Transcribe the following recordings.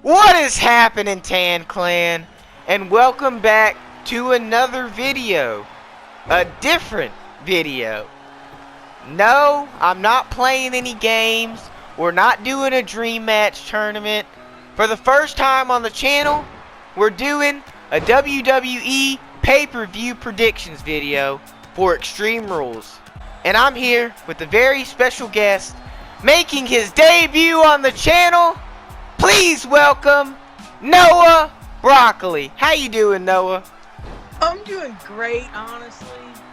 What is happening, Tan Clan? And welcome back to another video. A different video. No, I'm not playing any games. We're not doing a dream match tournament. For the first time on the channel, we're doing a WWE pay-per-view predictions video for Extreme Rules. And I'm here with a very special guest making his debut on the channel. Please welcome Noah Broccoli. How you doing, Noah? I'm doing great, honestly.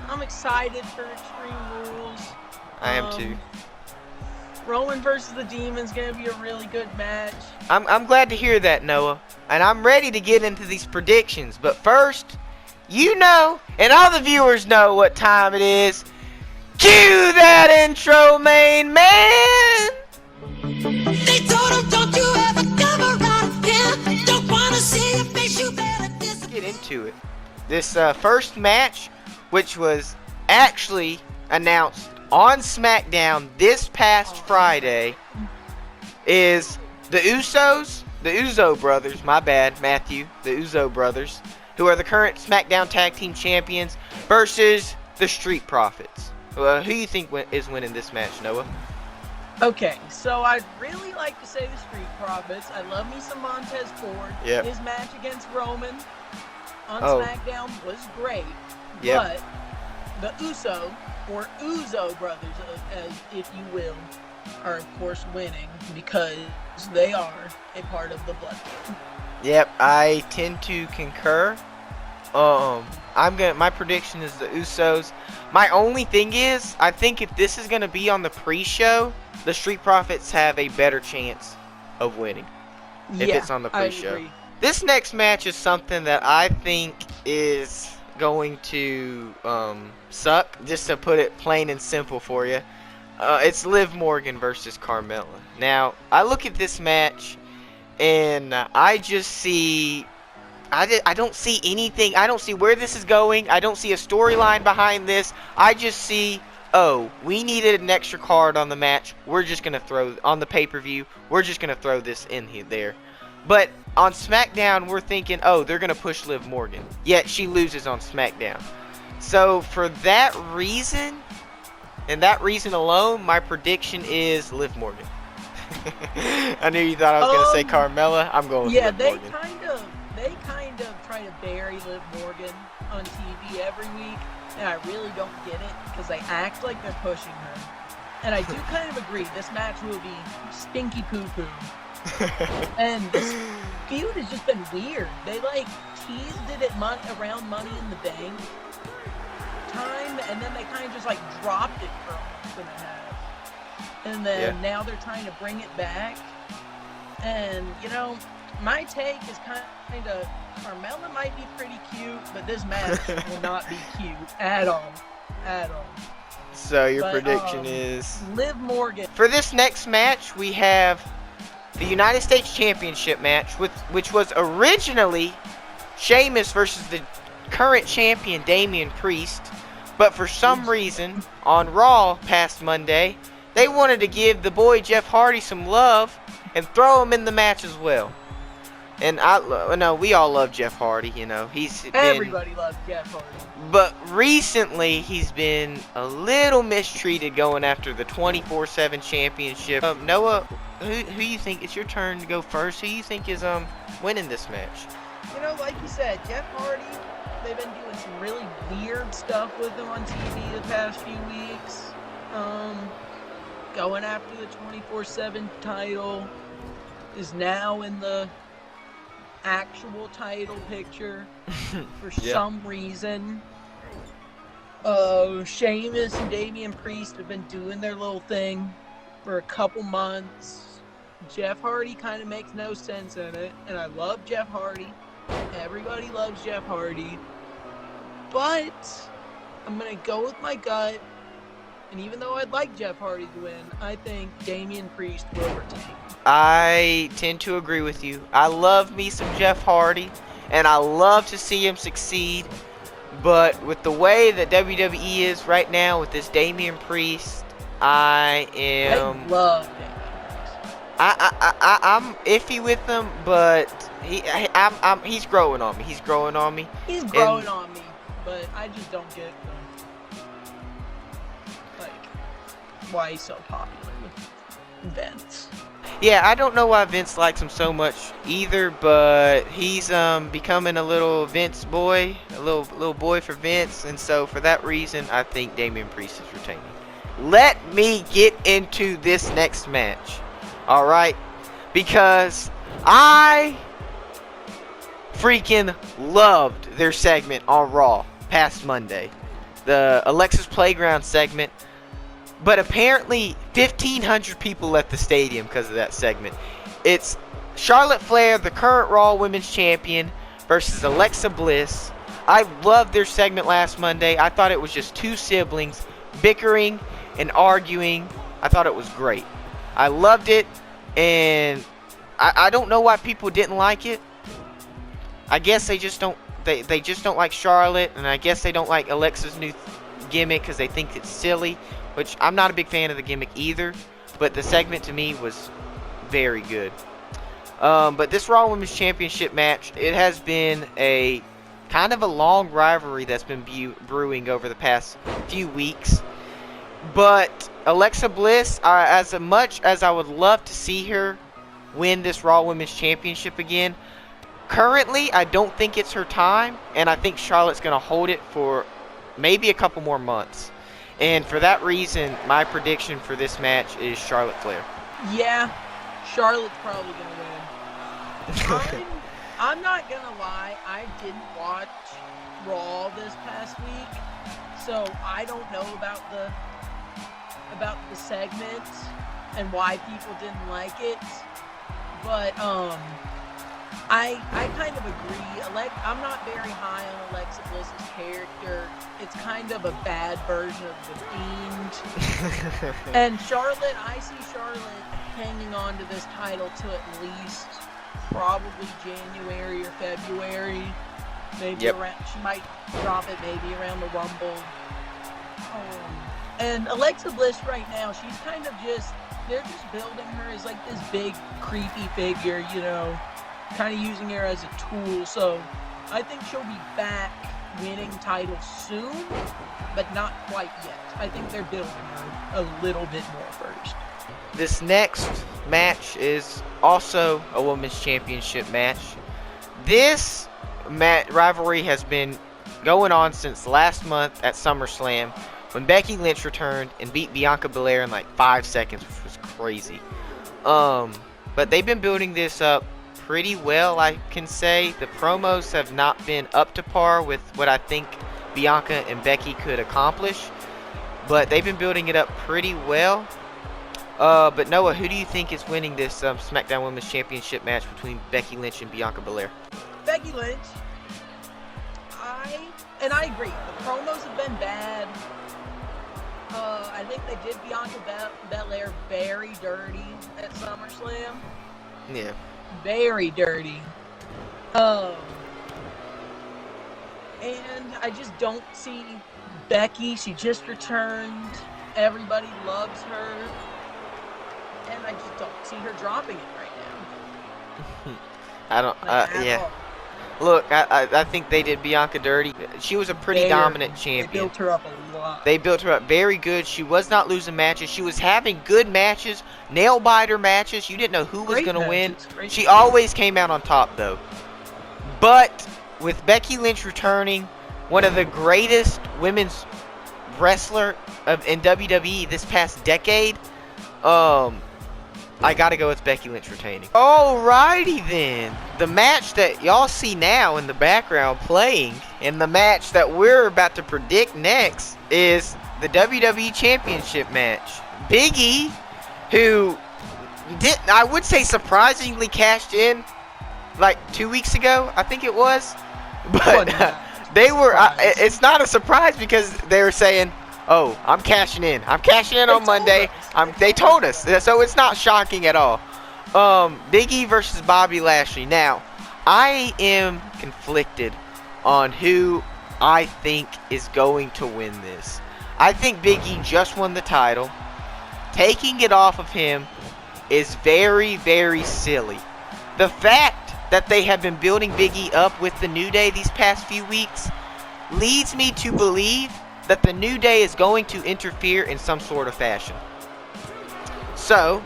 I'm excited for Extreme Rules. I am too. Roman versus the Demon's gonna be a really good match. I'm glad to hear that, Noah. And I'm ready to get into these predictions. But first, you know, and all the viewers know what time it is. Cue that intro, main man! They told him, don't you ever come around here. Don't wanna see your face, you better disappear. Get into it. This first match, which was actually announced on Smackdown this past Friday, is the Uso brothers, my bad, Matthew, the Uso brothers, who are the current Smackdown Tag Team Champions, versus the Street Profits. Who do you think is winning this match, Noah? Okay, so I'd really like to say the Street Profits. I love me some Montez Ford. Yep. His match against Roman on Oh. SmackDown was great. Yep. But the Uso, or Uso brothers, as if you will, are of course winning because they are a part of the Bloodline. Yep, I tend to concur. My prediction is the Usos. My only thing is, I think if this is gonna be on the pre-show, the Street Profits have a better chance of winning. If it's on the pre-show. I agree. This next match is something that I think is going to suck. Just to put it plain and simple for you, it's Liv Morgan versus Carmella. Now, I look at this match, and I just see. I don't see anything. I don't see where this is going. I don't see a storyline behind this. I just see, oh, we needed an extra card on the match. We're just going to throw, on the pay-per-view, we're just going to throw this in there. But on SmackDown, we're thinking, oh, they're going to push Liv Morgan. Yet she loses on SmackDown. So for that reason, and that reason alone, my prediction is Liv Morgan. I knew you thought I was going to say Carmella. I'm going with Liv Morgan. They kind of try to bury Liv Morgan on TV every week, and I really don't get it because they act like they're pushing her. And I do kind of agree, this match will be stinky poo-poo. And this feud has just been weird. They like teased it at around Money in the Bank time, and then they kind of just like dropped it for a month and a half. And then now they're trying to bring it back. And, you know, my take is kind of, Carmella might be pretty cute, but this match will not be cute at all. At all. So your prediction is Liv Morgan. For this next match, we have the United States Championship match, which was originally Sheamus versus the current champion Damian Priest, but for some reason on Raw past Monday, they wanted to give the boy Jeff Hardy some love and throw him in the match as well. And we all love Jeff Hardy, you know. Everybody loves Jeff Hardy. But recently, he's been a little mistreated going after the 24/7 championship. Noah, who you think, it's your turn to go first. Who you think is winning this match? You know, like you said, Jeff Hardy, they've been doing some really weird stuff with him on TV the past few weeks. Going after the 24/7 title, is now in the actual title picture for some reason. Sheamus and Damian Priest have been doing their little thing for a couple months. Jeff Hardy kind of makes no sense in it, and I love Jeff Hardy. Everybody loves Jeff Hardy. But I'm going to go with my gut, and even though I'd like Jeff Hardy to win, I think Damian Priest will retain. I tend to agree with you. I love me some Jeff Hardy, and I love to see him succeed. But with the way that WWE is right now with this Damian Priest, I love Damian Priest. I'm iffy with him, but he's growing on me. He's growing on me. He's growing on me, but I just don't get why he's so popular with Vince. Yeah, I don't know why Vince likes him so much either, but he's becoming a little Vince boy, a little boy for Vince, and so for that reason, I think Damian Priest is retaining. Let me get into this next match, all right? Because I freaking loved their segment on Raw past Monday, the Alexa's Playground segment. But apparently 1,500 people left the stadium because of that segment. It's Charlotte Flair, the current Raw Women's Champion, versus Alexa Bliss. I loved their segment last Monday. I thought it was just two siblings bickering and arguing. I thought it was great. I loved it, and I don't know why people didn't like it. I guess they just don't. They just don't like Charlotte, and I guess they don't like Alexa's new gimmick because they think it's silly. Which I'm not a big fan of the gimmick either, but the segment to me was very good. But this Raw Women's Championship match, it has been a kind of a long rivalry that's been brewing over the past few weeks. But Alexa Bliss, as much as I would love to see her win this Raw Women's Championship again, currently I don't think it's her time, and I think Charlotte's going to hold it for maybe a couple more months. And for that reason, my prediction for this match is Charlotte Flair. Yeah, Charlotte's probably going to win. I'm not going to lie, I didn't watch Raw this past week, so I don't know about the segment and why people didn't like it. But I kind of agree. I'm not very high on Alexa Bliss's character. It's kind of a bad version of the Fiend. And Charlotte, I see Charlotte hanging on to this title to at least probably January or February. Maybe around, she might drop it maybe around the Rumble. And Alexa Bliss right now, she's kind of they're just building her as like this big creepy figure, you know, kind of using her as a tool. So I think she'll be back winning titles soon, but not quite yet. I think they're building her a little bit more first. This next match is also a Women's Championship match. This rivalry has been going on since last month at SummerSlam when Becky Lynch returned and beat Bianca Belaire in like 5 seconds, which was crazy. But they've been building this up pretty well, I can say. The promos have not been up to par with what I think Bianca and Becky could accomplish, but they've been building it up pretty well. But Noah, who do you think is winning this SmackDown Women's Championship match between Becky Lynch and Bianca Belaire? Becky Lynch. I agree. The promos have been bad. I think they did Bianca Belaire very dirty at SummerSlam. Yeah. Very dirty. And I just don't see Becky. She just returned. Everybody loves her. And I just don't see her dropping it right now. I don't, yeah. Look, I think they did Bianca dirty. She was a pretty dominant champion. They built her up a lot. They built her up very good. She was not losing matches. She was having good matches, nail-biter matches. You didn't know who was going to win. She always came out on top, though. But with Becky Lynch returning, one of the greatest women's wrestler in WWE this past decade, I gotta go with Becky Lynch retaining. Alrighty then. The match that y'all see now in the background playing, and the match that we're about to predict next, is the WWE Championship match. Biggie, who I would say surprisingly cashed in like 2 weeks ago, I think it was. But they were, it's not a surprise because they were saying, oh, I'm cashing in. I'm cashing in on Monday. They told us. So it's not shocking at all. Biggie versus Bobby Lashy. Now, I am conflicted on who I think is going to win this. I think Biggie just won the title. Taking it off of him is very, very silly. The fact that they have been building Biggie up with the New Day these past few weeks leads me to believe that the New Day is going to interfere in some sort of fashion. So,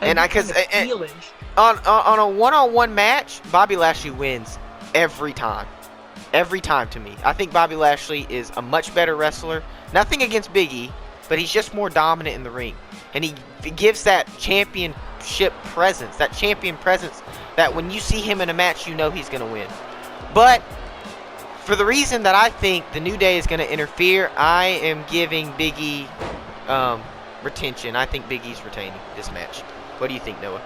on a one-on-one match, Bobby Lashley wins every time. Every time to me. I think Bobby Lashley is a much better wrestler. Nothing against Biggie, but he's just more dominant in the ring. And he gives that championship presence, that champion presence, that when you see him in a match, you know he's going to win. But for the reason that I think the New Day is going to interfere, I am giving Biggie retention. I think Biggie's retaining this match. What do you think, Noah?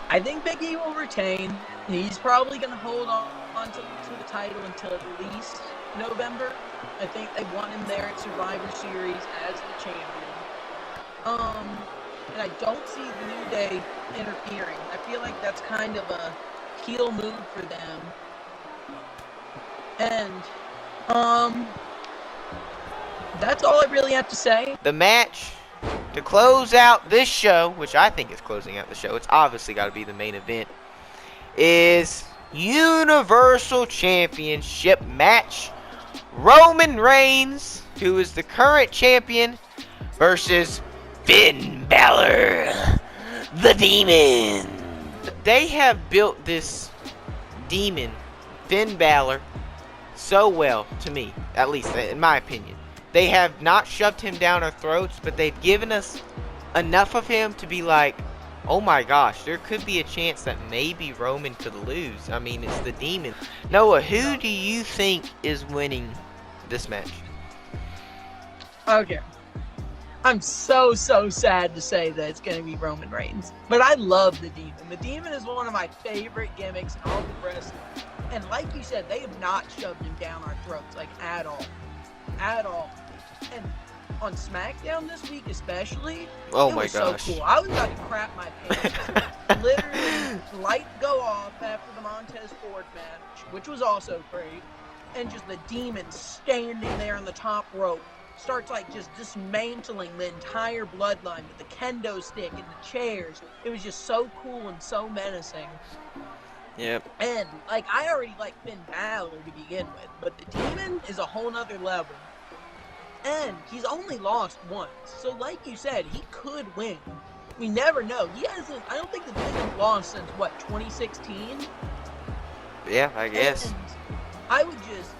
I think Biggie will retain. He's probably going to hold on to the title until at least November. I think they want him there at Survivor Series as the champion. And I don't see the New Day interfering. I feel like that's kind of a heel move for them. And that's all I really have to say. The match to close out this show, which I think is closing out the show, it's obviously got to be the main event, is Universal Championship Match. Roman Reigns, who is the current champion, versus Finn Balor, the Demon. They have built this Demon, Finn Balor, so well, to me, at least in my opinion. They have not shoved him down our throats, but they've given us enough of him to be like, oh my gosh, there could be a chance that maybe Roman could lose. I mean, it's the Demon. Noah, who do you think is winning this match? Okay. I'm so sad to say that it's going to be Roman Reigns. But I love the Demon. The Demon is one of my favorite gimmicks in all of wrestling. And like you said, they have not shoved him down our throats, like, at all. At all. And on Smackdown this week especially, oh it my was gosh, so cool. I was about to crap my pants. Literally, light go off after the Montez Ford match, which was also great. And just the Demon standing there on the top rope starts like just dismantling the entire bloodline with the kendo stick and the chairs. It was just so cool and so menacing. Yep. And like, I already like Finn Balor to begin with, but the Demon is a whole nother level. And he's only lost once, so like you said, he could win. We never know. He hasn't. I don't think the Demon's lost since what, 2016? Yeah, I guess. And I would just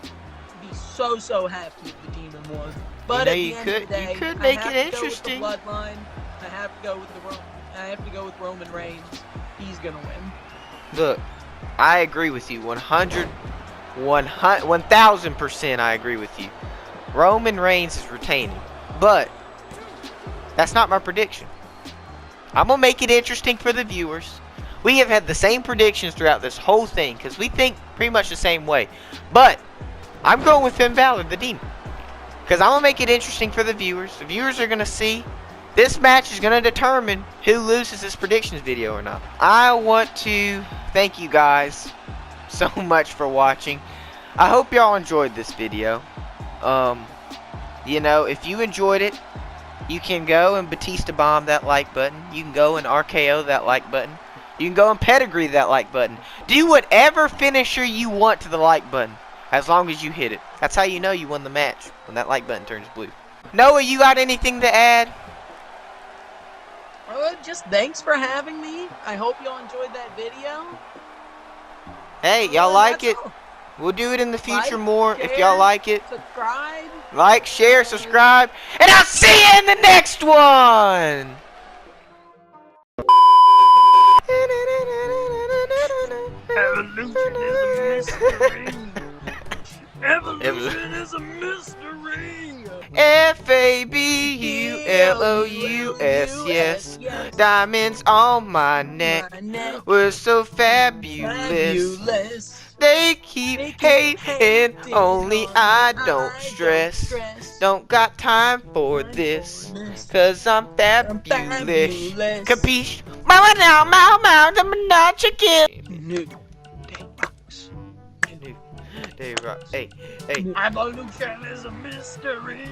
be so happy if the Demon won. But you know, at the end of the day, you could make I it have to interesting. go with the bloodline. I have to go with Roman Reigns. He's gonna win. Look, I agree with you 1000% I agree with you. Roman Reigns is retaining, but that's not my prediction. I'm gonna make it interesting for the viewers. We have had the same predictions throughout this whole thing because we think pretty much the same way, but I'm going with Finn Balor, the Demon, because I'm gonna make it interesting for the viewers. The viewers are gonna see. This match is going to determine who loses this predictions video or not. I want to thank you guys so much for watching. I hope y'all enjoyed this video. You know, if you enjoyed it, you can go and Batista bomb that like button. You can go and RKO that like button. You can go and pedigree that like button. Do whatever finisher you want to the like button, as long as you hit it. That's how you know you won the match, when that like button turns blue. Noah, you got anything to add? Just thanks for having me. I hope y'all enjoyed that video. Hey, y'all like it? We'll do it in the future more if y'all like it. Subscribe. Like, share, subscribe, and I'll see you in the next one! Evolution is a mystery. Evolution is a mystery. F-A-B-U-L-O-U-S, yes. Diamonds on my neck were so fabulous. They keep hating, only I don't stress. Don't got time for this, cause I'm fabulous. Capiche? Mama now, I'm not chicken. New Day Rocks. Hey. Evolution is a mystery.